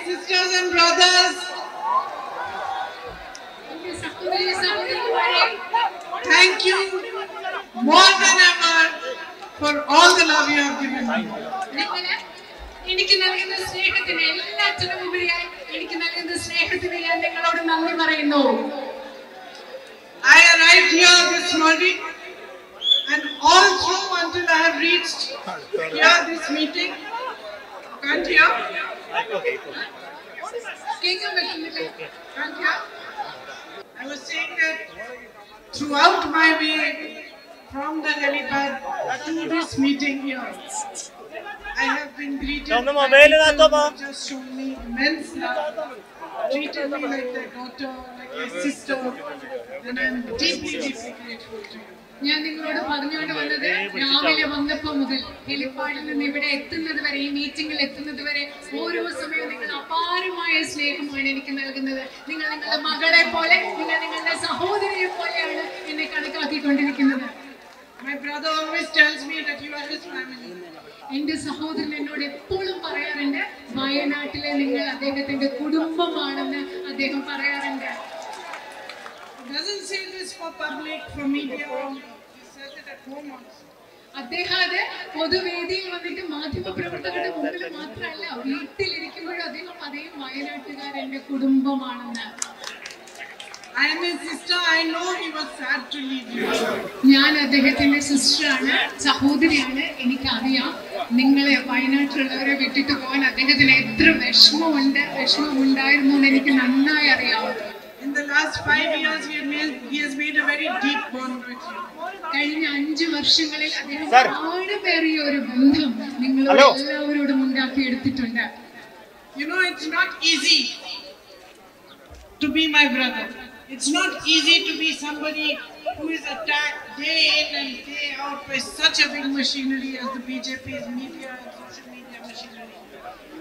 sisters and brothers, thank you more than ever for all the love you have given me. I arrived here this morning and all through until I have reached here this meeting. Can't hear? Can't hear? I was saying that throughout my way from the helipad to this meeting here, I have been greeted by people who just shown me immense love, treated me like their daughter, like my sister, and I am deeply, deeply grateful to you. ഞാൻ നിങ്ങളോട് പറഞ്ഞുകൊണ്ട് വന്നത് രാവിലെ വന്നപ്പോൾ മുതൽ ഹെലിപ്പാഡിൽ നിന്ന് ഇവിടെ എത്തുന്നത് വരെ, ഈ മീറ്റിംഗിൽ എത്തുന്നത് വരെ ഓരോ സമയവും നിങ്ങൾ അപാരമായ സ്നേഹമാണ് എനിക്ക് നൽകുന്നത്. നിങ്ങൾ നിങ്ങളുടെ മകളെ പോലെ, നിങ്ങൾ നിങ്ങളുടെ സഹോദരിയെ പോലെയാണ് എന്നെ കണക്കാക്കിക്കൊണ്ടിരിക്കുന്നത്. My brother always tells me that you are his family. എന്റെ സഹോദരൻ എന്നോട് എപ്പോഴും പറയാറുണ്ട്, വയനാട്ടിലെ നിങ്ങൾ അദ്ദേഹത്തിന്റെ കുടുംബമാണെന്ന് അദ്ദേഹം പറയാറുണ്ട്. He doesn't say this for public, for media. He says it at home also. അദ്ദേഹം അത് പൊതുവേദിയിൽ വന്നിട്ട് മാധ്യമപ്രവർത്തകരുടെ മുമ്പിൽ മാത്രമല്ല, വീട്ടിലിരിക്കുമ്പോഴും അദ്ദേഹം അതേ വയനാട്ടുകാരെന്റെ കുടുംബമാണെന്ന്. I am his sister. I know he was sad to leave you. ഞാൻ അദ്ദേഹത്തിന്റെ സിസ്റ്ററാണ്, സഹോദരിയാണ്. എനിക്കറിയാം നിങ്ങളെ വയനാട്ടിലുള്ളവരെ വിട്ടിട്ട് പോകാൻ അദ്ദേഹത്തിന് എത്ര വിഷമമുണ്ടായിരുന്നു എന്ന് എനിക്ക് നന്നായി അറിയാം. In the last 5 years, he has made a very deep bond with you. കഴിഞ്ഞ 5 വർഷങ്ങളിൽ അദ്ദേഹം ആഴമേറിയ ഒരു ബന്ധം നിങ്ങളോട് എല്ലാവരോടും ഉണ്ടാക്കിയെടുത്തിട്ടുണ്ട്. You know, it's not easy to be my brother. It's not easy to be somebody who is attacked day in and day out by such a big machinery as the BJP's media and social media machinery.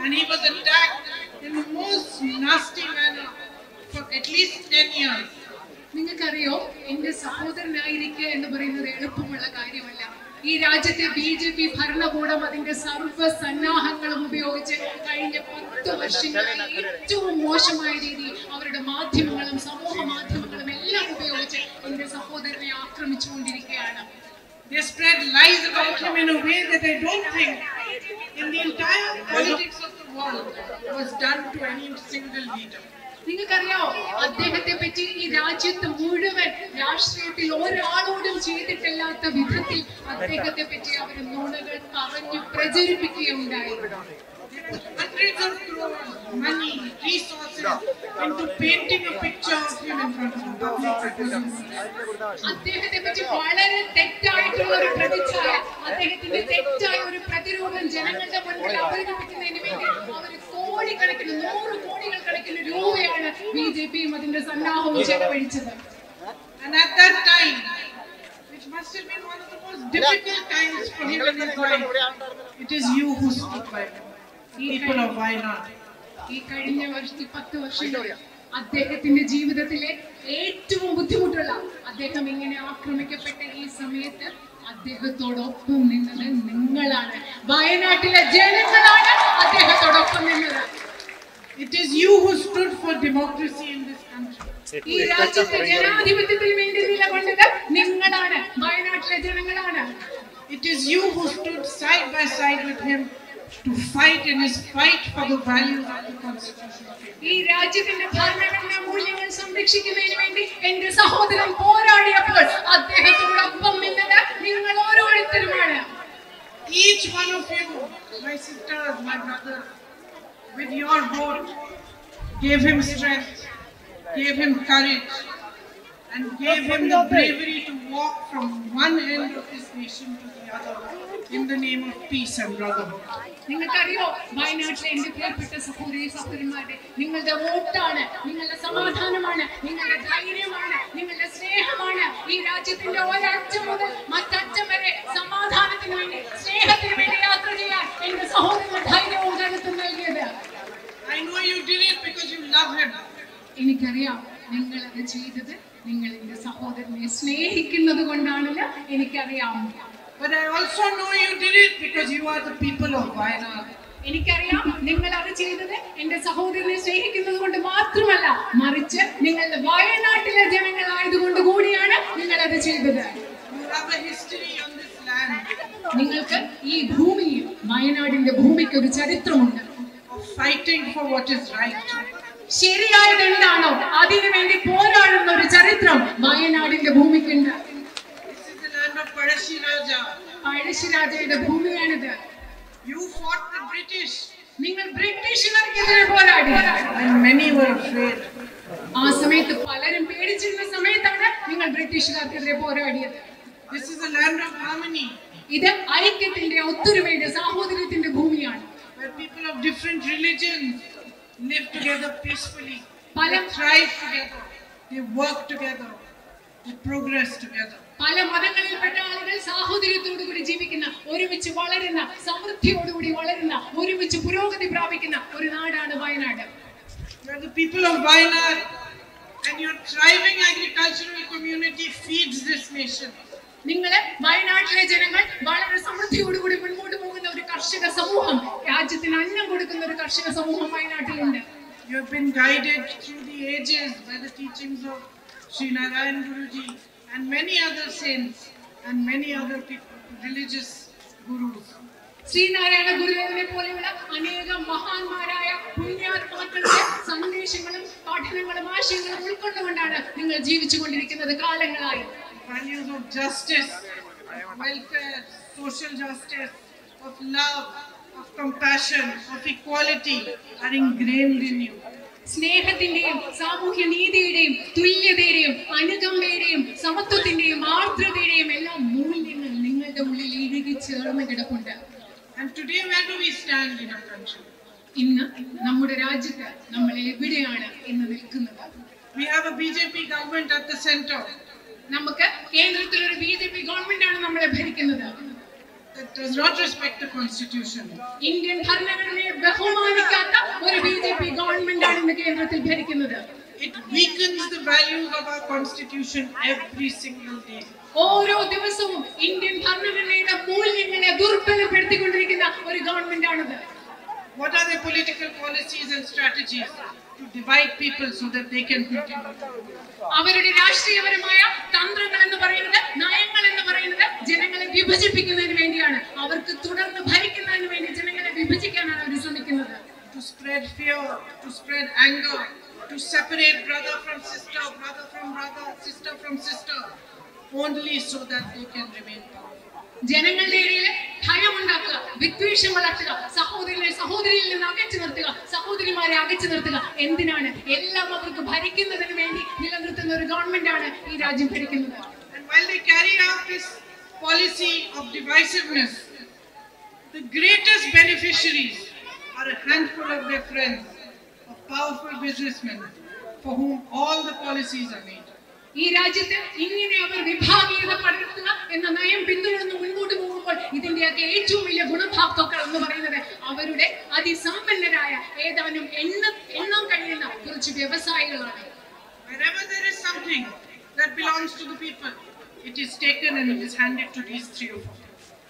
And he was attacked in the most nasty manner for at least 10 years. നിങ്ങൾക്കറിയോ, എന്റെ സഹോദരനായിരിക്കുക എന്ന് പറയുന്നത് എളുപ്പമുള്ള കാര്യമല്ല. ഈ രാജ്യത്തെ BJP ഭരണകൂടം അതിന്റെ സർവ്വ സന്നാഹങ്ങളും ഉപയോഗിച്ച് കഴിഞ്ഞ 10 വർഷങ്ങളായി ഏറ്റവും മോശമായ രീതിയിൽ അവരുടെ മാധ്യമങ്ങളും സമൂഹ മാധ്യമങ്ങളും എല്ലാം ഉപയോഗിച്ച് എന്റെ സഹോദരനെ ആക്രമിച്ചുകൊണ്ടിരിക്കുകയാണ്. They spread lies about him in a way that I don't think in the entire politics of the world was done to any single leader. നിങ്ങൾക്കറിയാമോ, അദ്ദേഹത്തെ പറ്റി ഈ രാജ്യത്ത് മുഴുവൻ രാഷ്ട്രീയത്തിൽ ഒരാളോടും ചെയ്തിട്ടില്ലാത്ത വിധത്തിൽ അദ്ദേഹത്തെ പറ്റി അവർ നുണകൾ പറഞ്ഞു പ്രചരിപ്പിക്കുകയുണ്ടായി. Hundreds of crores, money, resources into painting a picture of him in front of the public. അദ്ദേഹത്തെ പറ്റി വളരെ തെറ്റായിട്ടുള്ള ഒരു പ്രതിച്ഛായ, അദ്ദേഹത്തിന്റെ തെറ്റായ ഒരു പ്രതിരൂപം ജനങ്ങളുടെ മുൻപിൽ അവതരിപ്പിക്കുന്നതിന് വേണ്ടി അവർ കോടിക്കണക്കിന് 100 കോടികൾ കണക്കിന് രൂപയാണ് BJPയും അതിന്റെ സന്നാഹവും ചെലവഴിച്ചത്. And at that time, which must have been one of the most difficult times for him in his life, it is you who stood by him. People of Wayanad. ഈ കഴിഞ്ഞ 10 വർഷങ്ങളിൽ അദ്ദേഹത്തിന്റെ ജീവിതത്തിലെ ഏറ്റവും ബുദ്ധിമുട്ടുള്ള, അദ്ദേഹം ഇങ്ങനെ ആക്രമിക്കപ്പെട്ട ഈ സമയത്ത് അദ്ദേഹത്തോടൊപ്പം നിന്നത് നിങ്ങളാണ്. വയനാട്ടിലെ ജനങ്ങളാണ് അദ്ദേഹത്തോടൊപ്പം നിന്നത്. It is you who stood for democracy in this country. ഈ രാജ്യത്തെ ജനാധിപത്യത്തിന് വേണ്ടി നിലകൊണ്ടത് നിങ്ങളാണ്, വയനാട്ടിലെ ജനങ്ങളാണ്. It is you who stood side by side with him to fight in his fight for the values of the Constitution. ഈ രാജ്യത്തിന്റെ ഭരണഘടനാ മൂല്യങ്ങൾ സംരക്ഷിക്കുന്നതിന് വേണ്ടി എന്റെ സഹോദരൻ പോരാടിയപ്പോൾ അദ്ദേഹത്തോടൊപ്പം നിന്നത് നിങ്ങൾ ഓരോരുത്തരുമാണ്. Each one of you, my sisters, my brothers, with your vote, gave him strength, gave him courage, and gave him the bravery to walk from one end of this nation to the other in the name of peace and brotherhood. നിങ്ങൾക്കറിയോ, വയനാട്ടിലെ എന്റെ പ്രിയപ്പെട്ട സഹോദരന്മാരെ, നിങ്ങളുടെ വോട്ടാണ്, നിങ്ങളുടെ സമാധാനമാണ്, നിങ്ങളുടെ ധൈര്യമാണ്, നിങ്ങളുടെ സ്നേഹമാണ് ഈ രാജ്യത്തിന്റെ ഒരറ്റം മുതൽ മറ്ററ്റം വരെ സമാധാനത്തിന് വേണ്ടി, സ്നേഹത്തിന് വേണ്ടി യാത്ര ചെയ്യാൻ എന്റെ സഹോദരന് ധൈര്യവും കരുത്തും നൽകിയത്. I know you did it because you love him. എനിക്കറിയാം നിങ്ങൾ അത് ചെയ്തത് നിങ്ങൾ എന്റെ സഹോദരനെ സ്നേഹിക്കുന്നത് കൊണ്ടാണെന്ന് എനിക്കറിയാം. But I also know you did it because you are the people of Wayanad. എനിക്കറിയാം നിങ്ങൾ അത് ചെയ്തത് എന്റെ സഹോദരനെ സ്നേഹിക്കുന്നത് കൊണ്ട് മാത്രമല്ല, മറിച്ച് നിങ്ങളുടെ വയനാട്ടിലെ ജനങ്ങളായതുകൊണ്ട് കൂടിയാണ് നിങ്ങൾ അത് ചെയ്തത്. നിങ്ങൾക്ക് ഈ ഭൂമിയിൽ, വയനാടിന്റെ ഭൂമിക്ക് ഒരു ചരിത്രമുണ്ട്. ശരിയായത് എന്താണോ അതിനു വേണ്ടി പോരാടുന്ന ഒരു ചരിത്രം വയനാടിന്റെ ഭൂമിക്കുണ്ട്. പഴശ്ശിരാജയുടെ ഭൂമിയാണിത്. നിങ്ങൾ ബ്രിട്ടീഷുകാർക്കെതിരെ പോരാടി. ആ സമയത്ത് പലരും പേടിച്ചിരുന്ന സമയത്താണ് നിങ്ങൾ ബ്രിട്ടീഷുകാർക്കെതിരെ പോരാടിയത്. ഇത് ഐക്യത്തിന്റെ, ഒത്തൊരുമയുടെ, സാഹോദര്യത്തിന്റെ ഭൂമിയാണ്. Where people of different religions live together peacefully, they thrive together, they work together, they progress together. പല മതങ്ങളിൽപ്പെട്ട ആളുകൾ സാഹോദര്യത്തോടുകൂടി ജീവിക്കുന്ന, ഒരുമിച്ച് വളരുന്ന, സമൃദ്ധിയോടുകൂടി വളരുന്ന, ഒരുമിച്ച് പുരോഗതി പ്രാപിക്കുന്ന ഒരു നാടാണ് Wayanad. You are the people of Wayanad, and your thriving agricultural community feeds this nation. നിങ്ങള് വയനാട്ടിലെ ജനങ്ങൾ വളരെ സമൃദ്ധിയോടുകൂടി മുൻപോട്ട് പോകുന്ന ഒരു കർഷക സമൂഹം, രാജ്യത്തിന് അന്നം കൊടുക്കുന്ന ഒരു കർഷക സമൂഹം വയനാട്ടിലുണ്ട്. You have been guided through the ages by the teachings of Sri Narayan Guruji and many other saints and many other people, religious gurus. Sreenarayana ഗുരുദേവനെ പോലെയുള്ള അനേകം മഹാന്മാരായ പുണ്യാത്മാക്കളുടെ സന്ദേശങ്ങളും പഠനങ്ങളും ആശയങ്ങളും ഉൾക്കൊണ്ടുകൊണ്ടാണ് നിങ്ങൾ ജീവിച്ചുകൊണ്ടിരിക്കുന്നത് കാലങ്ങളായി. Values of justice, welfare, social justice, of love, of compassion, of equality are ingrained in you. സ്നേഹത്തിന്റെയും സാമൂഹ്യ നീതിയുടെയും തുല്യതയുടെയും അനുകമ്പയുടെയും സമത്വത്തിന്റെയും ആർദ്രതയുടെയും എല്ലാം മൂല്യങ്ങൾ നിങ്ങളുടെ ഉള്ളിൽ ഇഴുകി ചേർന്ന് കിടപ്പുണ്ട്. And today where do we stand in our country? ഇന്ന് നമ്മുടെ രാജ്യത്ത് നമ്മൾ എവിടെയാണ് ഇന്ന് നിൽക്കുന്നത്? We have a BJP government at the center. നമുക്ക് കേന്ദ്രത്തിൽ ഒരു ബിജെപി ഗവൺമെന്റ് ആണ് നമ്മളെ ഭരിക്കുന്നത്. That does not respect the constitution. Indian ഭരണഘടനയെ ബഹുമാനിക്കാത്ത ഒരു ബിജെപി ഗവൺമെന്റ് ആണ് ഇന്ന് കേന്ദ്രത്തിൽ ഭരിക്കുന്നത്. It weakens the values of our constitution every single day. ഓരോ ദിവസവും ഇന്ത്യൻ ഭരണഘടനയുടെ മൂല്യങ്ങളെ ദുർബലപ്പെടുത്തിക്കൊണ്ടിരിക്കുന്ന ഒരു ഗവൺമെന്റ് ആണിത്. What are their political policies and strategies to divide people so that they can continue? അവരുടെ രാഷ്ട്രീയപരമായ തന്ത്രങ്ങൾ എന്ന് പറയുന്നത്, നയങ്ങൾ എന്ന് പറയുന്നത് ജനങ്ങളെ വിഭജിപ്പിക്കുന്നതിന് വേണ്ടിയാണ്. അവർക്ക് തുടർന്ന് ഭരിക്കുന്നതിന് വേണ്ടി ജനങ്ങളെ വിഭജിക്കാനാണ് അവർ ശ്രമിക്കുന്നത്. To spread fear, to spread anger, to separate brother from sister, brother from brother, sister from sister, only so that they can remain powerful. ജനങ്ങളുടെ ഇടയിൽ ഭയമുണ്ടാക്കുക, വിദ്വേഷം വളർത്തുക, സഹോദരനെ സഹോദരിയിൽ നിന്ന് അകറ്റി നിർത്തുക, സഹോദരിമാരെ അകറ്റി നിർത്തുക. എന്തിനാണ്? എല്ലാം അവർക്ക് ഭരിക്കുന്നതിന് വേണ്ടി നിലനിർത്തുന്ന ഒരു ഗവൺമെന്റ് ആണ് ഈ രാജ്യം ഭരിക്കുന്നത്. And while they carry out this policy of divisiveness, the greatest beneficiaries are a handful of their friends, of powerful businessmen for whom all the policies are made. ഈ രാജ്യത്ത് ഇങ്ങനെ അവർ വിഭാഗീയത പടർത്തുക എന്ന നയം പിന്തുടർന്ന് മുൻപോട്ട് പോകുമ്പോൾ ഇതിന്റെയൊക്കെ ഏറ്റവും വലിയ ഗുണഭോക്താക്കൾ എന്ന് പറയുന്നത് അവരുടെ അതിസമ്പന്നരായ ഏതാനും എണ്ണം കഴിയുന്ന കുറച്ച് വ്യവസായികളാണ്. Wherever there is something that belongs to the people, it is taken and it is handed to these three or four.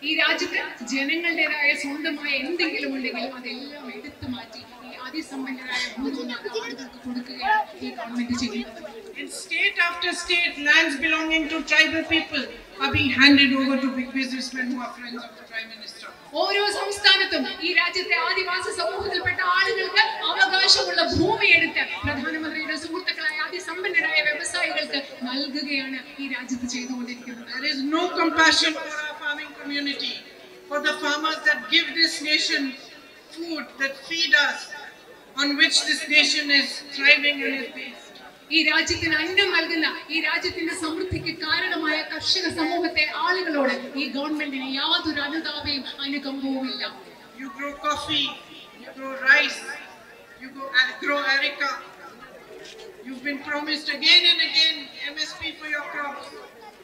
ഈ രാജ്യത്ത് ജനങ്ങളുടേതായ സ്വന്തമായ എന്തെങ്കിലും ഉണ്ടെങ്കിലും അതെല്ലാം എടുത്തു മാറ്റി ഈ അതിസമ്പന്നരായ ആളുകൾക്ക് കൊടുക്കുകയാണ് ഈ ഗവൺമെന്റ് ചെയ്യുന്നത്. In state after state, lands belonging to tribal people are being handed over to big businessmen who are friends of the Prime Minister. ഓരോ സംസ്ഥാനത്തും ഈ രാജ്യത്തെ ആദിവാസി സമൂഹത്തിൽപ്പെട്ട ആളുകൾക്ക് അവകാശമുള്ള ഭൂമി എടുത്ത് പ്രധാനമന്ത്രിയുടെ സുഹൃത്തുക്കളായ അതിസമ്പന്നരായ വ്യവസായികൾക്ക് നൽകുകയാണ് ഈ രാജ്യത്ത് ചെയ്തുകൊണ്ടിരിക്കുന്നത്. There is no compassion for our farming community, for the farmers that give this nation food, that feed us, on which this nation is thriving and is based. ഈ രാജ്യത്തിന് അന്നം നൽകുന്ന, ഈ രാജ്യത്തിന്റെ സമൃദ്ധിക്ക് കാരണമായ കർഷക സമൂഹത്തെ ആളുകളോട് ഈ ഗവൺമെന്റിന് യാതൊരു അനുതാപവും അനുകമ്പവുമില്ല. You grow coffee, you grow rice, you grow areca. You've been promised again and again MSP for your crops.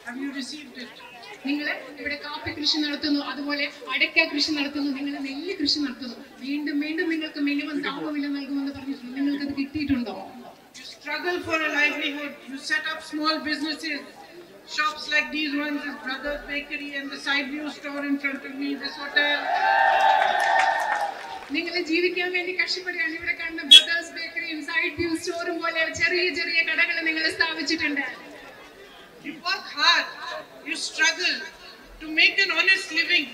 Have you received it? നിങ്ങൾ ഇവിടെ കാപ്പി കൃഷി നടത്തുന്നു, അതുപോലെ അടയ്ക്ക കൃഷി നടത്തുന്നു, നിങ്ങൾ നെല്ല് കൃഷി നടത്തുന്നു. വീണ്ടും വീണ്ടും നിങ്ങൾക്ക് മിനിമം താങ്ങുവില നൽകുമെന്ന് പറഞ്ഞിട്ടുണ്ട്. നിങ്ങൾക്കത് കിട്ടിയിട്ടുണ്ടോ? You struggle for a livelihood. You set up small businesses, shops like these ones, this Brothers Bakery and the side view store in front of me, this hotel. നിങ്ങൾ ജീവിക്കാൻ വേണ്ടി കഷ്ടപ്പെടുകയാണ്. ഇവിടെ കാണുന്ന ബ്രദേഴ്സ് ബേക്കറിയും സൈഡ് വ്യൂ സ്റ്റോറും പോലെ ചെറിയ ചെറിയ കടകൾ നിങ്ങൾ സ്ഥാപിച്ചിട്ടുണ്ട്. You work hard, you struggle to make an honest living.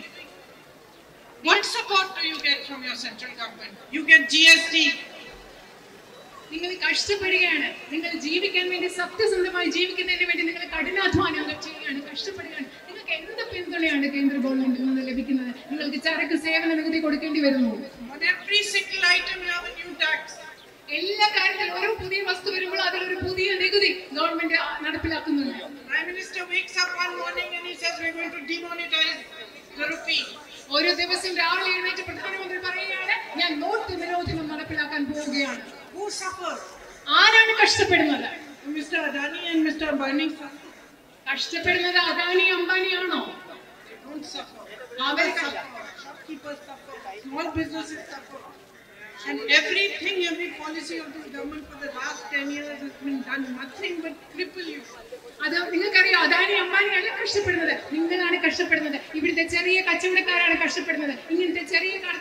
What support do you get from your central government? You get GST. നിങ്ങൾ കഷ്ടപ്പെടുകയാണ്, നിങ്ങൾ ജീവിക്കാൻ വേണ്ടി സത്യസന്ധമായി ജീവിക്കുന്നതിന് വേണ്ടി നിങ്ങൾ കഠിനാധ്വാനങ്ങൾ ചെയ്യുകയാണ്, കഷ്ടപ്പെടുകയാണ്. നിങ്ങൾക്ക് എന്ത് പിന്തുണയാണ് കേന്ദ്ര ഗവൺമെന്റിൽ നിന്ന് ലഭിക്കുന്നത്? നിങ്ങൾക്ക് ചരക്ക് സേവന നികുതി കൊടുക്കേണ്ടി വരുന്നു. On every single item you have a new tax. എല്ലാ കാര്യത്തിലും ഓരോ പുതിയ വസ്തു വരുമ്പോൾ അതിലൊരു പുതിയ നികുതി government നടപ്പിലാക്കുന്നുണ്ട്. Prime Minister wakes up one morning and he says we're going to demonetize the rupee. ഓരോ ദിവസം രാവിലെ എഴുന്നേറ്റ് പ്രധാനമന്ത്രി പറയുകയാണ് ഞാൻ നോട്ട് നിരോധനം നടപ്പിലാക്കാൻ പോവുകയാണ്. Who suffers? ആരാണ് കഷ്ടപ്പെടുന്നത്? Mr. Adani and Mr. Ambani. കഷ്ടപ്പെടുന്നത് Adani അംബാനിയാണോ? They don't suffer. Our Shopkeepers suffer. Small businesses suffer. And everything, every policy of this government for the last 10 years has been done nothing but cripple you. അത് നിങ്ങൾക്കറിയാം, അദാനി അംബാനി അല്ല കഷ്ടപ്പെടുന്നത്, നിങ്ങളാണ് കഷ്ടപ്പെടുന്നത്. ഇവിടുത്തെ ചെറിയ കച്ചവടക്കാരാണ് കഷ്ടപ്പെടുന്നത്. ഇങ്ങനത്തെ ചെറിയ കട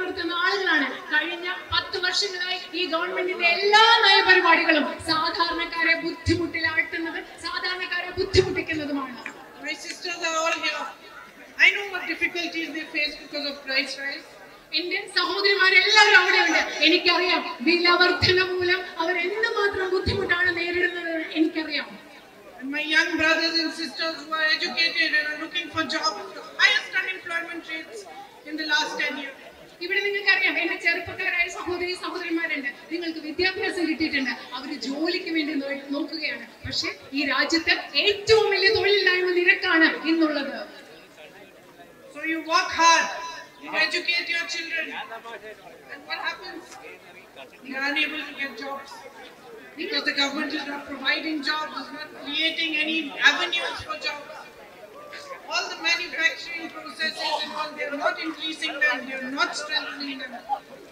നടത്തുന്ന ആളുകളാണ് കഴിഞ്ഞ 10 വർഷങ്ങളായി ഈ ഗവൺമെന്റിന്റെ എല്ലാ നയപരിപാടികളും സാധാരണക്കാരെ ബുദ്ധിമുട്ടിലാട്ടുന്നത്, സാധാരണക്കാരെ ബുദ്ധിമുട്ടിക്കുന്നതുമാണ്. My sisters are all here. I know what difficulties they face because of price rise. എന്റെ സഹോദരിമാരെല്ലാവരും അവിടെയുണ്ട്. എനിക്കറിയാം വില വർധന മൂലം അവർ എന്തുമാത്രം ബുദ്ധിമുട്ടാണ് നേരിടുന്നത് എനിക്കറിയാം. And my young brothers and sisters who are educated and are looking for jobs, the highest unemployment rates in the last 10 years. ഇവിടെ നിങ്ങൾക്കറിയാം എന്റെ ചെറുപ്പക്കാരായ സഹോദരിമാരുണ്ട്, നിങ്ങൾക്ക് വിദ്യാഭ്യാസം കിട്ടിയിട്ടുണ്ട്, അവർ ജോലിക്ക് വേണ്ടി നോക്കുകയാണ്. പക്ഷെ ഈ രാജ്യത്ത് ഏറ്റവും വലിയ തൊഴിലില്ലായ്മ നിരക്കാണ് ഇന്നുള്ളത്. So you work hard, you educate your children, and what happens? You are unable to get jobs because the government is not providing jobs, is not creating any avenues for jobs. All the manufacturing processes and all, they are not increasing them, they are not strengthening them.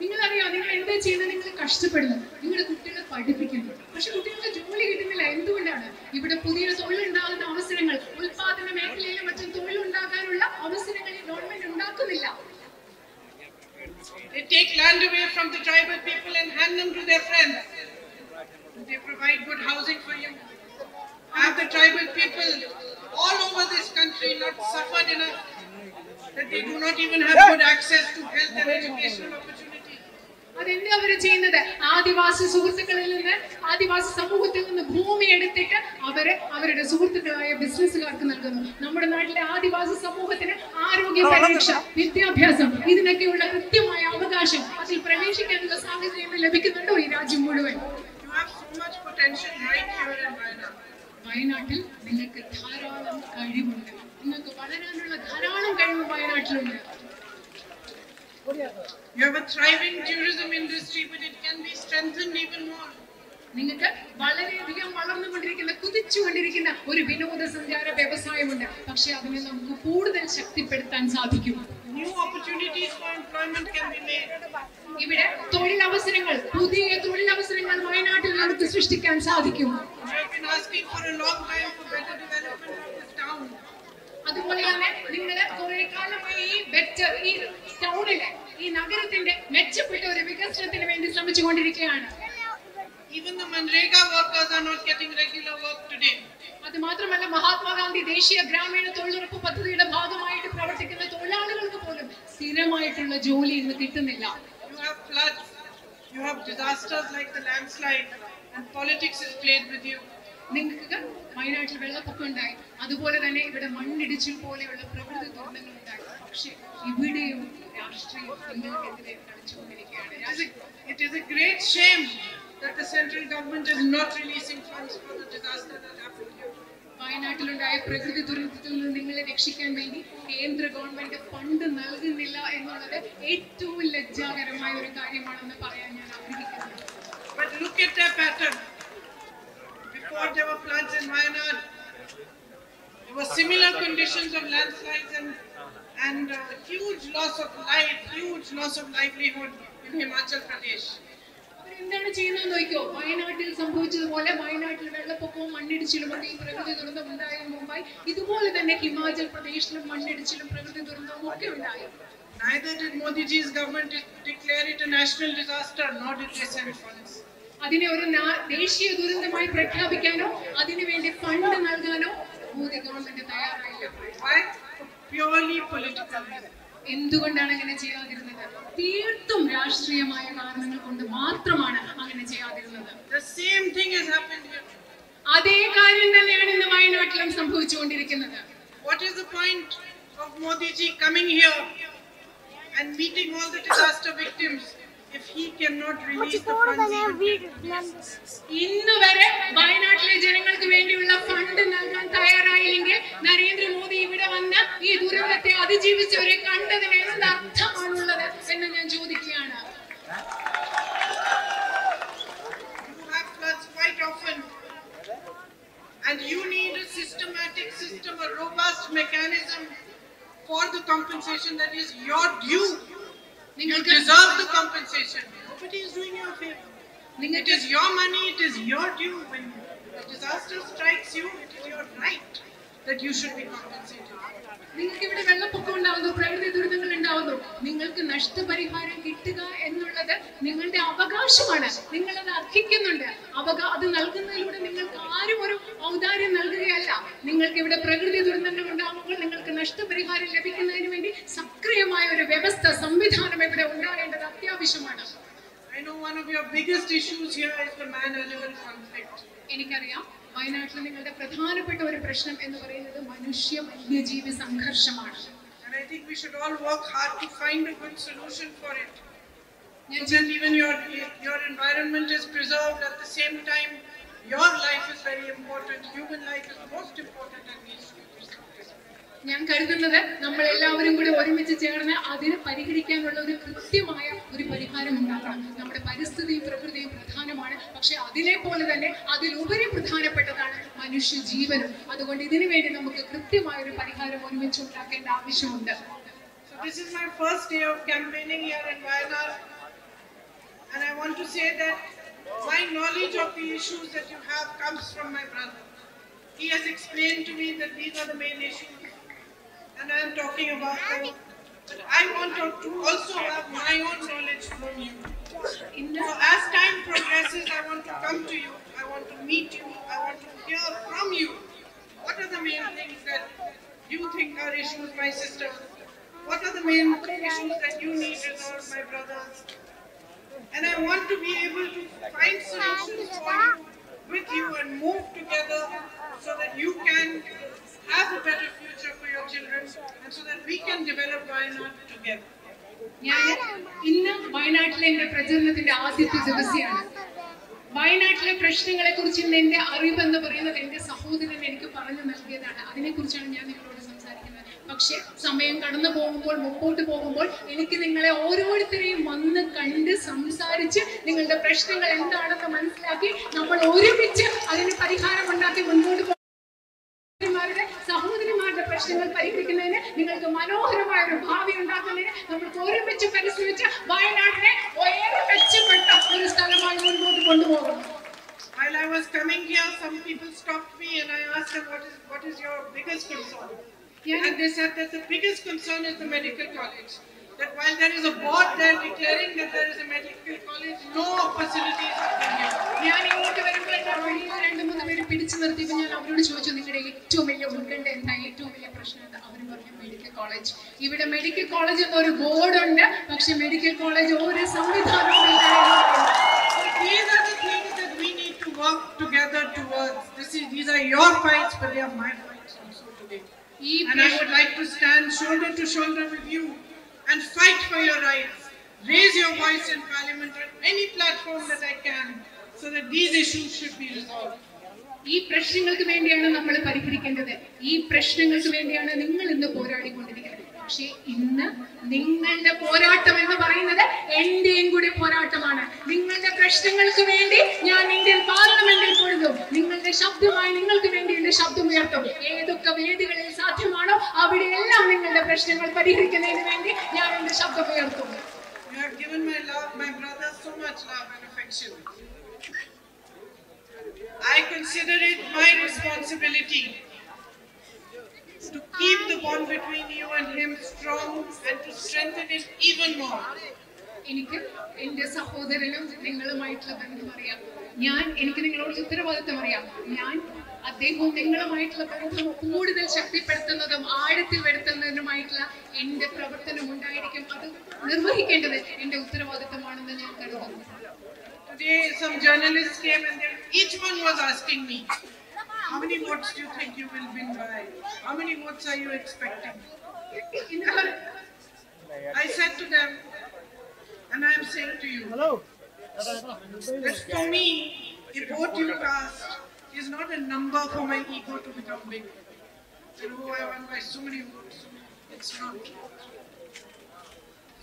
നിങ്ങളറിയാം നിങ്ങൾ എന്താ ചെയ്യുന്നത്? നിങ്ങൾ കഷ്ടപ്പെടുന്നു, നിങ്ങളുടെ കുട്ടികളെ പഠിപ്പിക്കുന്നു, പക്ഷെ കുട്ടികൾക്ക് ജോലി കിട്ടുന്നില്ല. എന്തുകൊണ്ടാണ്? ഇവിടെ പുതിയ തൊഴിലുണ്ടാകുന്ന അവസരങ്ങൾ, ഉൽപാദന മേഖലയിലും മറ്റും തൊഴിലുണ്ടാകാനുള്ള അവസരങ്ങൾ ഈ ഗവൺമെന്റ് ഉണ്ടാക്കുന്നില്ല. They take land away from the tribal people and hand them to their friends. They provide good housing for you. Have the tribal people all over this country not suffered enough that they do not even have good access to health and educational opportunities? അതെന്താ അവര് ചെയ്യുന്നത്? ആദിവാസി സുഹൃത്തുക്കളിൽ നിന്ന്, ആദിവാസി സമൂഹത്തിൽ നിന്ന് ഭൂമി എടുത്തിട്ട് അവരുടെ സുഹൃത്തുക്കളായ ബിസിനസ്സുകാർക്ക് നൽകുന്നു. നമ്മുടെ നാട്ടിലെ ആദിവാസി സമൂഹത്തിന് ആരോഗ്യ പരിരക്ഷ, വിദ്യാഭ്യാസം, ഇതിനൊക്കെയുള്ള കൃത്യമായ അവകാശം, അതിൽ പ്രവേശിക്കാനുള്ള സാഹചര്യം ലഭിക്കുന്നുണ്ടോ ഈ രാജ്യം മുഴുവൻ? You have so much potential right here in Wayanad. വയനാട്ടിൽ നിങ്ങൾക്ക് ധാരാളം കഴിവുണ്ട്, നിങ്ങൾക്ക് വളരാനുള്ള ധാരാളം കഴിവ് വയനാട്ടിലുണ്ട്. You have a thriving tourism industry, but it can be strengthened even more. നിങ്ങൾക്ക് വളരെയധികം വളർന്നുകൊണ്ടിരിക്കുന്ന, കുതിച്ചുകൊണ്ടിരിക്കുന്ന ഒരു വിനോദസഞ്ചാര വ്യവസായമുണ്ട്. പക്ഷെ അതിനെ നമുക്ക് കൂടുതൽ ശക്തിപ്പെടുത്താൻ സാധിക്കും. New opportunities for employment can be made. ഇവിടെ തൊഴിലവസരങ്ങൾ, പുതിയ തൊഴിലവസരങ്ങൾ വയനാട്ടിൽ നമുക്ക് സൃഷ്ടിക്കാൻ സാധിക്കും. We have been asking for a long time for better development of this town. അതുപോലെ തന്നെ നിങ്ങൾ കുറെ കാലമായി ഈ ടൗണിലെ, ഈ നഗരത്തിന്റെ മെച്ചപ്പെട്ട ഒരു വികസനത്തിന് വേണ്ടി ശ്രമിച്ചുകൊണ്ടിരിക്കുകയാണ്. Even the Manrega workers are not getting regular work today. അത് മാത്രമല്ല, മഹാത്മാഗാന്ധി ദേശീയ ഗ്രാമീണ തൊഴിലുറപ്പ് പദ്ധതിയുടെ ഭാഗമായിട്ട് പ്രവർത്തിക്കുന്ന തൊഴിലാളികൾക്ക് പോലും സ്ഥിരമായിട്ടുള്ള ജോലി ഇന്ന് കിട്ടുന്നില്ല. You have floods, you have disasters like the landslide, and politics is played with you. നിങ്ങൾക്ക് വയനാട്ടിൽ വെള്ളപ്പൊക്കം ഉണ്ടായി, അതുപോലെ തന്നെ ഇവിടെ മണ്ണിടിച്ചിൽ പോലെയുള്ള പ്രകൃതി ദുരന്തങ്ങൾ ഉണ്ടായി. പക്ഷെ ഇവിടെയും രാഷ്ട്രീയം നിങ്ങൾക്കെതിരെ കളിച്ചുകൊണ്ടിരിക്കുകയാണ്. It is a great shame that the central government is not releasing funds for the disaster that happened here. വയനാട്ടിലുണ്ടായ പ്രകൃതി ദുരന്തത്തിൽ നിന്ന് നിങ്ങളെ രക്ഷിക്കാൻ വേണ്ടി കേന്ദ്ര ഗവൺമെന്റ് ഫണ്ട് നൽകുന്നില്ല എന്നുള്ളത് ഏറ്റവും ലജ്ജാകരമായ ഒരു കാര്യമാണെന്ന് പറയാൻ ഞാൻ ആഗ്രഹിക്കുന്നു. But look at their pattern. Before there were floods in Wayanad, there were similar conditions of landslides and huge loss of life, huge loss of livelihood in Himachal Pradesh. എന്താണ് ചെയ്യുന്നത് നോക്കിയോ? വയനാട്ടിൽ സംഭവിച്ചതുപോലെ വയനാട്ടിൽ വെള്ളപ്പൊക്കവും മണ്ണിടിച്ചിലും ഒക്കെ ഈ പ്രകൃതി ദുരന്തം ഉണ്ടായതിനു മുമ്പായി ഇതുപോലെ തന്നെ ഹിമാചൽ പ്രദേശിലും മണ്ണിടിച്ചിലും പ്രകൃതി ദുരന്തവും ഒക്കെ ഉണ്ടായി. Neither did Modi ji's government declare it a national disaster, nor did they send funds. അതിനെ ഒരു ദേശീയ ദുരന്തമായി പ്രഖ്യാപിക്കാനോ അതിനുവേണ്ടി ഫണ്ട് നൽകാനോ മോദി ഗവൺമെന്റ് തയ്യാറായില്ല. Why? For purely political reasons. എന്തുകൊണ്ടാണ് അങ്ങനെ ചെയ്യാതിരുന്നത്? തീർത്തും രാഷ്ട്രീയമായ കാരണങ്ങൾ കൊണ്ട് മാത്രമാണ് അങ്ങനെ ചെയ്യാതിരുന്നത്. The same thing has happened here. അതേ കാര്യം തന്നെയാണ് ഇന്ന് വയനാട്ടിലും സംഭവിച്ചുകൊണ്ടിരിക്കുന്നത്. What is the point of Modi ji coming here and meeting all the disaster victims if he cannot release the funds? ഇന്ന് വരെ വയനാട്ടിലെ ജനങ്ങൾക്ക് വേണ്ടിയുള്ള ഫണ്ട് നൽകാൻ തയ്യാറായില്ലെങ്കിൽ നരേന്ദ്രമോദി ഇവിടെ വന്ന് ഈ ദുരന്തത്തെ അതിജീവിച്ചവരെ കണ്ടതിന് എന്ത് അർത്ഥമാണുള്ളത് എന്ന് ഞാൻ ചോദിക്കുകയാണ്. You have floods quite often, and you need a systematic system, a robust mechanism for the compensation that is your due. You deserve the compensation. Nobody is doing you a favor. It is your money, it is your due. When a disaster strikes you, it is your right that you should be compensated. നിങ്ങൾക്ക് ഇവിടെ വെള്ളപ്പൊക്കം ഉണ്ടാവുന്നു, പ്രകൃതി ദുരിതങ്ങൾ ഉണ്ടാവുന്നു, നിങ്ങൾക്ക് നഷ്ടപരിഹാരം കിട്ടുക എന്നുള്ളത് നിങ്ങളുടെ അവകാശമാണ്. നിങ്ങളത് അർഹിക്കുന്നുണ്ട്. അത് നൽകുന്നതിലൂടെ നിങ്ങൾക്ക് ആരും ഒരു ഔദാര്യം നൽകുകയല്ല. നിങ്ങൾക്ക് ഇവിടെ പ്രകൃതി ദുരന്തങ്ങൾ ഉണ്ടാകുമ്പോൾ നിങ്ങൾക്ക് നഷ്ടപരിഹാരം ലഭിക്കുന്നതിന് വേണ്ടി സക്രിയമായ ഒരു വ്യവസ്ഥ, സംവിധാനം ഇവിടെ ഉണ്ടാകേണ്ടത് അത്യാവശ്യമാണ്. I know one of your biggest issues here is the man-animal conflict. എനിക്കറിയാം വയനാട്ടിൽ നിങ്ങളുടെ പ്രധാനപ്പെട്ട ഒരു പ്രശ്നം എന്ന് പറയുന്നത് മനുഷ്യ വന്യജീവി സംഘർഷമാണ്. And I think we should all work hard to find a good solution for it. So that even your environment is preserved, at the same time your life is very important. Human life is most important and needs to be preserved. ഞാൻ കരുതുന്നത് നമ്മൾ എല്ലാവരും കൂടി ഒരുമിച്ച് ചേർന്ന് അതിനെ പരിഹരിക്കാനുള്ള ഒരു കൃത്യമായ ഒരു പരിഹാരം ഉണ്ടാക്കണം. നമ്മുടെ പരിസ്ഥിതിയും പ്രകൃതിയും പ്രധാനമാണ്, പക്ഷെ അതിനെ പോലെ തന്നെ അതിലുപരി പ്രധാനപ്പെട്ടതാണ് മനുഷ്യ ജീവനും. അതുകൊണ്ട് ഇതിനു വേണ്ടി നമുക്ക് കൃത്യമായ ഒരു പരിഹാരം ഒരുമിച്ച് ഉണ്ടാക്കേണ്ട ആവശ്യമുണ്ട്. So this is my first day of campaigning here in Wayanad, and I want to say that my knowledge of the issues that you have comes from my brother. He has explained to me that these are the main issues, and I am talking about them. But I want to also have my own knowledge from you. So as time progresses, I want to come to you, I want to meet you, I want to hear from you. What are the main things that you think are issues, my sister? What are the main issues that you need resolved, my brothers? And I want to be able to find solutions for you, with you, and move together so that you can have a better future for your children, and so that we can develop Wayanad together. ഞാൻ ഇന്ന് വയനാട്ടിലെ എന്റെ പ്രചരണത്തിന്റെ ആദ്യത്തെ ദിവസമാണ്. വയനാട്ടിലെ പ്രശ്നങ്ങളെ കുറിച്ച് എന്റെ അറിവ് എന്ന് പറയുന്നത് എന്റെ സഹോദരൻ എനിക്ക് പറഞ്ഞു നൽകിയതാണ്. അതിനെക്കുറിച്ചാണ് ഞാൻ നിങ്ങളോട് സംസാരിക്കുന്നത്. പക്ഷെ സമയം കടന്നു പോകുമ്പോൾ, മുമ്പോട്ട് പോകുമ്പോൾ എനിക്ക് നിങ്ങളെ ഓരോരുത്തരെയും വന്ന് കണ്ട് സംസാരിച്ച് നിങ്ങളുടെ പ്രശ്നങ്ങൾ എന്താണെന്ന് മനസ്സിലാക്കി നമ്മൾ ഒരുമിച്ച് അതിന് പരിഹാരം ഉണ്ടാക്കി മുന്നോട്ട് സഹോദരിമാരുടെ പ്രശ്നങ്ങൾ പരിഹരിക്കുന്നതിന്, നിങ്ങൾക്ക് മനോഹരമായ ഒരു ഭാവി ഉണ്ടാക്കുന്നതിന് നമുക്ക് ഒരുമിച്ച് പരിശ്രമിച്ച് വയനാടിനെ ഏറെ മെച്ചപ്പെട്ട ഒരു സ്ഥലമായി മുന്നോട്ട് കൊണ്ടുപോകും. While I was coming here, some people stopped me and I asked them, what is your biggest concern? And they said that the biggest concern is the medical college. That while there is a board there declaring that there is a medical college, no facilities are being given. ഞാൻ ഇങ്ങോട്ട് വരുമ്പോൾ എന്നെ വഴിയിൽ 2-3 പേര് പിടിച്ചു നിർത്തിയപ്പോൾ ഞാൻ അവരോട് ചോദിച്ചു, നിങ്ങളുടെ ഏറ്റവും വലിയ ഉത്കണ്ഠ എന്താ, ഏറ്റവും വലിയ പ്രശ്നം എന്താ? അവർ പറഞ്ഞു മെഡിക്കൽ കോളേജ്. ഇവിടെ മെഡിക്കൽ കോളേജ് എന്നൊരു ബോർഡ് ഉണ്ട്, പക്ഷെ മെഡിക്കൽ കോളേജ് ഒരു സംവിധാനവും ഇല്ല. These are the things that we need to work together towards. These are your fights, but they are my fights also today. And I would like to stand shoulder to shoulder with you and fight for your rights. Raise your voice in parliament on any platform that I can, so that these issues should be resolved. ഈ പ്രശ്നങ്ങൾക്ക് വേണ്ടിയാണ് നമ്മൾ പരിഹരിക്കേണ്ടത്. ഈ പ്രശ്നങ്ങൾക്ക് വേണ്ടിയാണ് നിങ്ങൾ ഇന്ന് പോരാടിക്കൊണ്ടിരിക്കുന്നത്. പക്ഷേ ഇന്ന് നിങ്ങളുടെ പോരാട്ടം എന്ന് പറയുന്നത് എന്റെയും കൂടി പോരാട്ടമാണ്. നിങ്ങളുടെ പ്രശ്നങ്ങൾക്ക് വേണ്ടി ഞാൻ ഇന്ത്യൻ പാർലമെന്റിൽ പൊഴുതും. നിങ്ങളുടെ ശബ്ദമായി നിങ്ങൾക്ക് വേണ്ടി എന്റെ ശബ്ദം ഉയർത്തും. ഏതൊക്കെ വേദികളിൽ സാധ്യമാണോ അവിടെയെല്ലാം നിങ്ങളുടെ പ്രശ്നങ്ങൾ പരിഹരിക്കുന്നതിന് വേണ്ടി ഞാൻ എന്റെ ശബ്ദം ഉയർത്തും. You have given my brother so much love and affection. I consider it my responsibility to keep the bond between you and him strong and to strengthen it even more. എനിക്ക് എന്റെ സഹോദരനും നിങ്ങളുമായിട്ടുള്ള ബന്ധം അറിയാം. എനിക്ക് നിങ്ങളോട് ഉത്തരവാദിത്തം അറിയാം. അദ്ദേഹവും നിങ്ങളുമായിട്ടുള്ള ബന്ധം കൂടുതൽ ശക്തിപ്പെടുത്തുന്നതും ആഴത്തിൽ വരുത്തുന്നതിനുമായിട്ടുള്ള എന്റെ പ്രവർത്തനം ഉണ്ടായിരിക്കും. അത് നിർവഹിക്കേണ്ടത് എന്റെ ഉത്തരവാദിത്തമാണെന്ന് ഞാൻ കരുതുന്നു. Today some journalists came and each one was asking me, how many votes do you think you will win by? How many votes are you expecting? I said to them, and I am saying to you, that for me, a vote you cast is not a number for my ego to become big. I won by so many votes. It's not.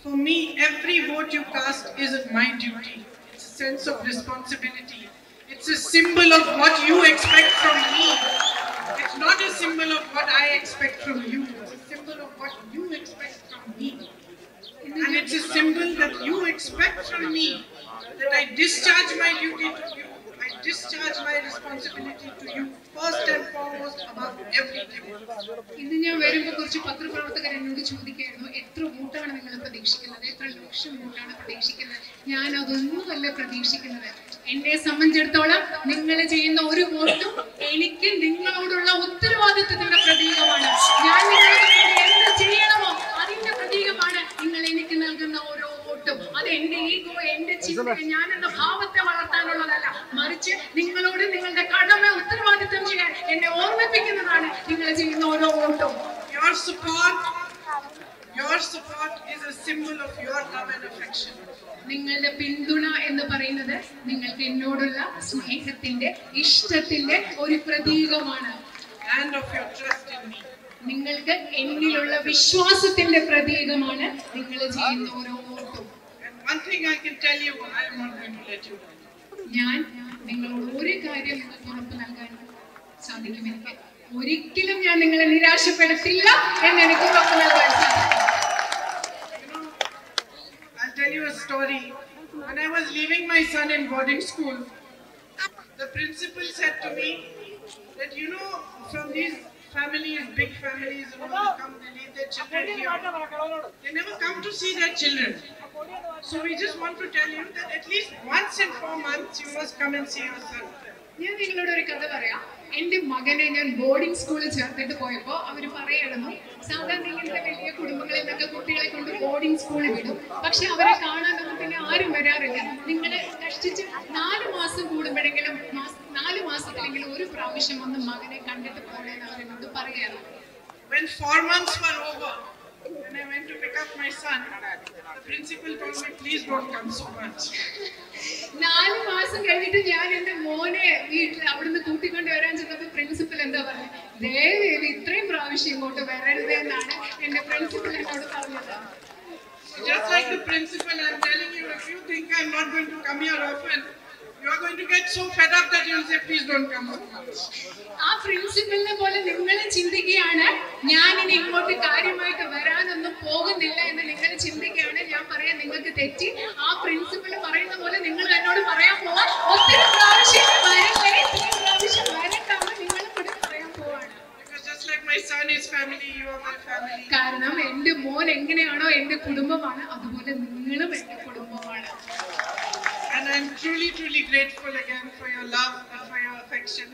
For me, every vote you cast is my duty. It's a sense of responsibility. It's a symbol of what you expect from me. It's not a symbol of what I expect from you. It's a symbol of what you expect from me. And it's a symbol that you expect from me, that I discharge my duty to you. I discharge my responsibility to you first and foremost above everything. ഇന്ന് ഞാൻ വരുമ്പോൾ കുറച്ച് പത്രപ്രവർത്തകർ എന്നോട് ചോദിക്കായിരുന്നു, എത്ര വോട്ടാണ് നിങ്ങൾ പ്രതീക്ഷിക്കുന്നത്, എത്ര ലക്ഷം വോട്ടാണ് പ്രതീക്ഷിക്കുന്നത്. ഞാൻ അതൊന്നുമല്ല പ്രതീക്ഷിക്കുന്നത്. എന്നെ സംബന്ധിച്ചിടത്തോളം നിങ്ങൾ ചെയ്യുന്ന ഒരു വോട്ടും എനിക്ക് നിങ്ങളോടുള്ള ഉത്തരവാദിത്വത്തിന്റെ പ്രതീകമാണ്. ഞാൻ നിങ്ങളോട് എന്ത് ചെയ്യണമോ അതിന്റെ പ്രതീകമാണ് നിങ്ങൾ എനിക്ക് നൽകുന്ന ഓരോ വോട്ടും. അത് എന്റെ ഈഗോ, എന്റെ ചിന്ത, ഞാൻ എന്ന ഭാവത്തെ വളർത്താനുള്ളതല്ല, മറിച്ച് നിങ്ങളോട് നിങ്ങളുടെ കടമ ഉത്തരവാദിത്വം ചെയ്യാൻ എന്നെ ഓർമ്മിപ്പിക്കുന്നതാണ് നിങ്ങൾ ചെയ്യുന്ന ഓരോ വോട്ടും. Your support is a symbol of your love and affection. നിങ്ങളുടെ പിന്തുണ എന്ന് പറയുന്നത് നിങ്ങൾക്ക് എന്നോടുള്ള സ്നേഹത്തിന്റെ, ഇഷ്ടത്തിന്റെ ഒരു പ്രതീകമാണ്. And of your trust in me. നിങ്ങൾക്ക് എന്നിലുള്ള വിശ്വാസത്തിന്റെ പ്രതീകമാണ് നിങ്ങൾ ചെയ്യുന്ന ഓരോ വോട്ടും. And one thing I can tell you, I am not going to let you down. ഞാൻ നിങ്ങളോട് ഒരു കാര്യം നിങ്ങൾക്ക് ഉറപ്പ് നൽകാൻ സാധിക്കും. എനിക്ക് ഒരിക്കലും ഞാൻ നിങ്ങളെ നിരാശപ്പെടുത്തില്ല എന്ന് എനിക്ക് ഉറപ്പ് നൽകാൻ സാധിക്കും. I'll tell you a story. When I was leaving my son in boarding school, the principal said to me that, from these families, big families, they come, they leave their children here. They never come to see their children. So we just want to tell you that at least once in 4 months you must come and see your son. ഞാൻ നിങ്ങളോട് ഒരു കഥ പറയാം. എന്റെ മകനെ ഞാൻ boarding സ്കൂളിൽ ചേർത്തിട്ട് പോയപ്പോ അവര് പറയായിരുന്നു, സാധാരണ ഇങ്ങനത്തെ വലിയ കുടുംബങ്ങളിൽ നിന്നൊക്കെ കുട്ടികളെ കൊണ്ട് ബോർഡിംഗ് സ്കൂളിൽ വിടും, പക്ഷെ അവരെ കാണാനൊന്നും പിന്നെ ആരും വരാറില്ല. നിങ്ങളെ കഷ്ടിച്ച് 4 മാസം കൂടുമ്പോഴെങ്കിലും 4 മാസത്തിലെങ്കിലും ഒരു പ്രാവശ്യം വന്ന് മകനെ കണ്ടിട്ട് പോകണമെന്ന് അവരെന്നോട് പറയാറ്. When 4 months were over, when I went to pick up my son, the principal told me, please don't come so much. 4 മാസം കഴിഞ്ഞിട്ട് ഞാൻ എന്റെ മോനെ വീട്ടിൽ അവിടുന്ന് കൂട്ടിക്കൊണ്ട് വരാൻ ചെന്നപ്പോ പ്രിൻസിപ്പൽ എന്താ പറഞ്ഞത്, ദയവേദി ഇത്രയും പ്രാവശ്യം ഇങ്ങോട്ട് വരരുത് എന്നാണ് എന്റെ പ്രിൻസിപ്പൽ എന്നോട് പറഞ്ഞത്. Just like the principal, I'm telling you, if you think I'm not going to come here often, you are going to get so fed up that you'll say, please don't come so much. ആ പ്രിൻസിപ്പലിനെ പോലെ നിങ്ങൾ ചിന്തിക്കുകയാണ്, ഞാൻ ഇനി ഇങ്ങോട്ട് കാര്യമായിട്ട് വരാനൊന്നും പോകുന്നില്ല എന്ന് നിങ്ങൾ ചിന്തിക്കുകയാണ്. ഞാൻ പറയാം, നിങ്ങൾക്ക് തെറ്റി. ആ പ്രിൻസിപ്പൽ പറയുന്ന പോലെ നിങ്ങൾ എന്നോട് പറയാൻ പോവാ, ഒത്തിരി പ്രാവശ്യം വരല്ലേ, ഇത്രയും പ്രാവശ്യം വരട്ടാണ് നിങ്ങൾ കൂടെ പറയാൻ പോവാണ്. My son is family, you are my family. കാരണം എന്റെ മോൻ എങ്ങനെയാണോ എന്റെ കുടുംബമാണ്, അതുപോലെ നിങ്ങളും എന്റെ കുടുംബമാണ്. And I'm truly, truly grateful again for your love and for your affection.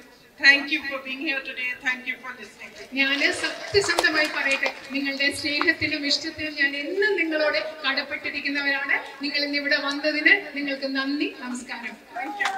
Thank you for being here today. Thank you for listening. ഞാൻ സത്യസന്ധമായി പറയട്ടെ, നിങ്ങളുടെ സ്നേഹത്തിനും ഇഷ്ടത്തിനും ഞാൻ എന്നും നിങ്ങളോട് കടപ്പെട്ടിരിക്കുന്നവരാണ്. നിങ്ങൾ ഇന്ന് ഇവിടെ വന്നതിന് നിങ്ങൾക്ക് നന്ദി, നമസ്കാരം. Thank you.